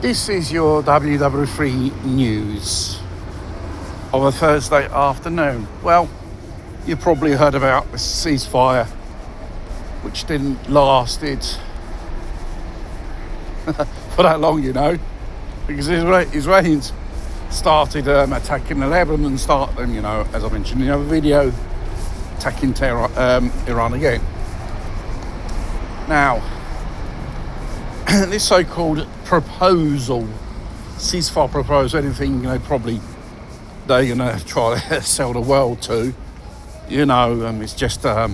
This is your WW3 news of a Thursday afternoon. Well, you probably heard about the ceasefire, which didn't last for that long, because Israelis started attacking Lebanon and as I mentioned in the other video, attacking Iran again. Now, this so-called ceasefire proposal, anything, probably they're going to try to sell the world to, it's just a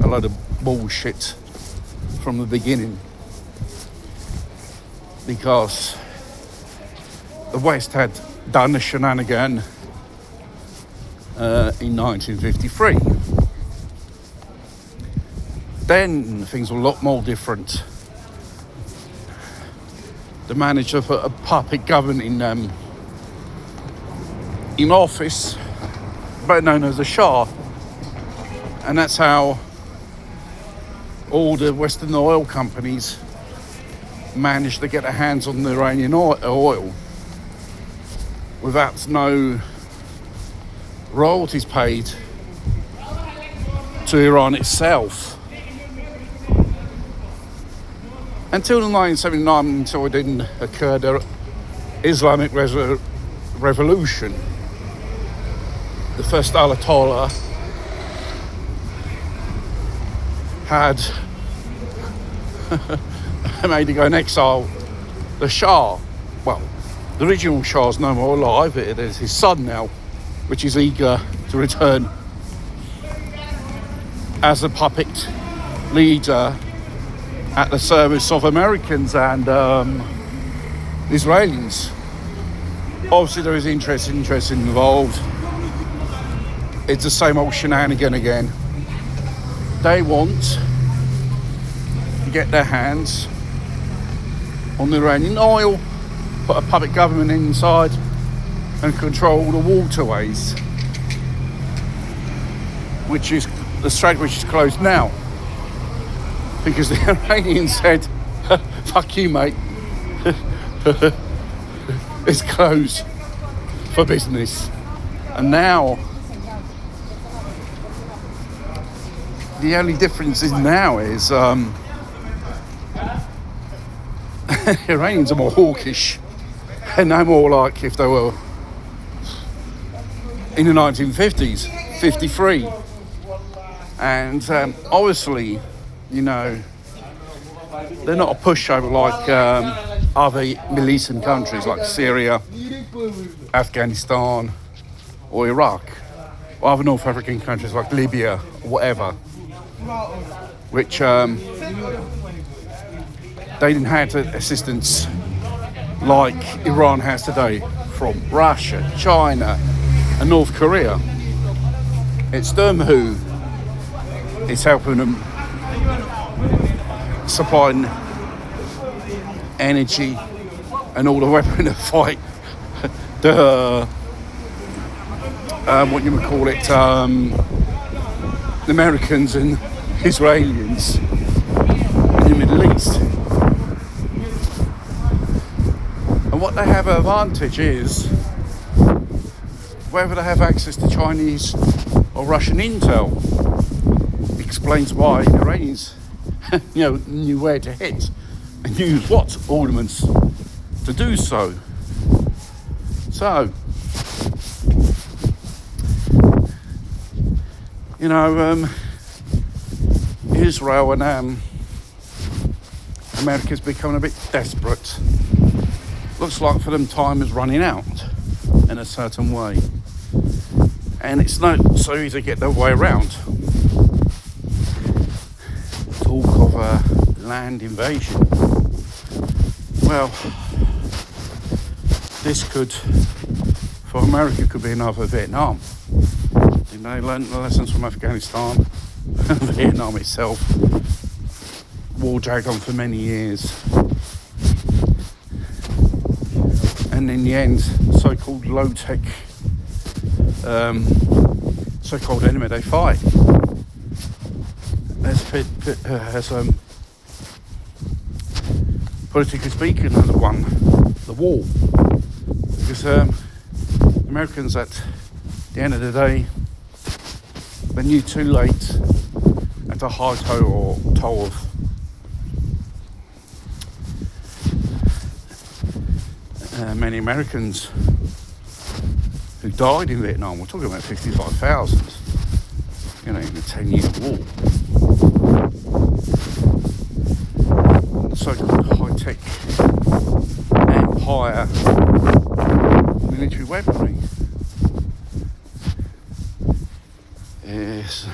load of bullshit from the beginning. Because the West had done the shenanigan in 1953. Then things were a lot more different. They managed to put a puppet government in office, better known as the Shah, and that's how all the Western oil companies managed to get their hands on the Iranian oil without no royalties paid to Iran itself. Until 1979, until it didn't occur, the Islamic Revolution, the first Ayatollah had made to go and exile the Shah. Well, the original Shah's no more alive. There's his son now, which is eager to return as a puppet leader at the service of Americans and Israelis. Obviously, there is interest involved. It's the same old shenanigan again. They want to get their hands on the Iranian oil, put a puppet government inside, and control the waterways, which is the strait which is closed now. Because the Iranians said, fuck you, mate. It's closed for business. And now, the only difference is Iranians are more hawkish and no more like if they were in the 1950s, 53. And obviously, they're not a pushover like other Middle Eastern countries like Syria, Afghanistan, or Iraq, or other North African countries like Libya, or whatever, which they didn't have assistance like Iran has today from Russia, China, and North Korea. It's them who is helping them, supplying energy and all the weapon to fight the the Americans and Israelis in the Middle East. And what they have an advantage is whether they have access to Chinese or Russian intel. Explains why the Iranians knew where to hit and use what ordnance to do so. So, Israel and America's becoming a bit desperate. Looks like for them time is running out in a certain way. And it's not so easy to get their way around. Talk of a land invasion. Well, this for America could be another Vietnam. They learned the lessons from Afghanistan, Vietnam itself. War dragged on for many years. And in the end, so-called low-tech, so-called enemy they fight has put politically speaking, have won the war. Because Americans, at the end of the day, they knew too late at a high toll of many Americans who died in Vietnam. We're talking about 55,000, in a 10-year war. The so-called high-tech empire military weaponry is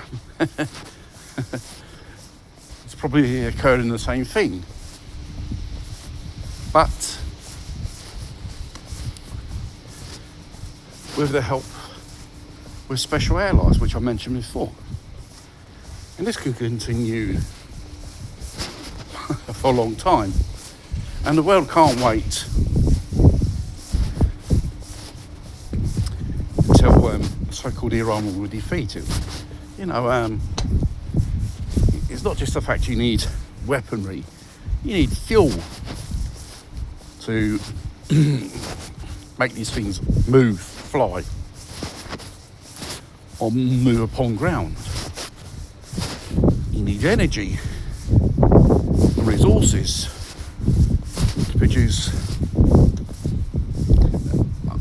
it's probably occurring the same thing, but with the help with special allies, which I mentioned before. And this could continue for a long time. And the world can't wait until so-called Iran will be defeated. It's not just the fact you need weaponry, you need fuel to make these things move, fly, or move upon ground. You need energy and resources to produce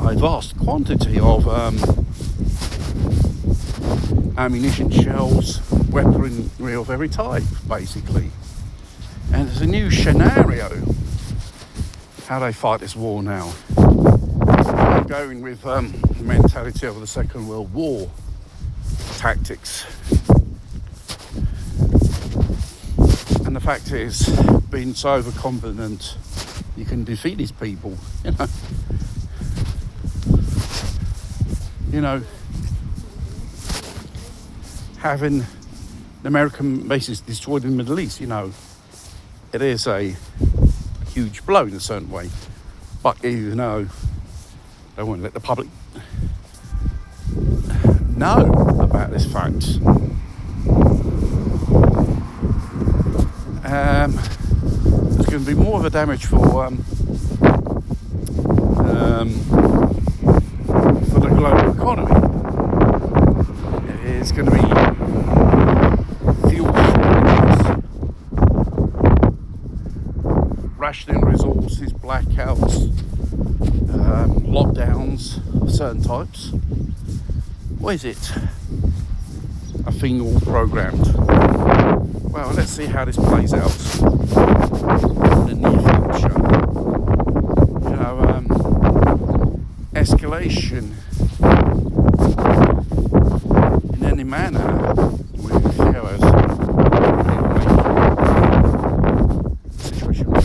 a vast quantity of ammunition, shells, weaponry of every type, basically. And there's a new scenario how they fight this war now. They're going with the mentality of the Second World War tactics. And the fact is, being so overconfident, you can defeat these people, having the American bases destroyed in the Middle East, it is a huge blow in a certain way. But they won't let the public know about this fact. There's going to be more of a damage for the global economy. It's going to be fuel shortages, rationing resources, blackouts, lockdowns of certain types. Or is it a thing all programmed? Well, let's see how this plays out in the near future. Escalation in any manner will make the situation more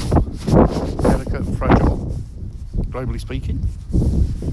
delicate and fragile, globally speaking.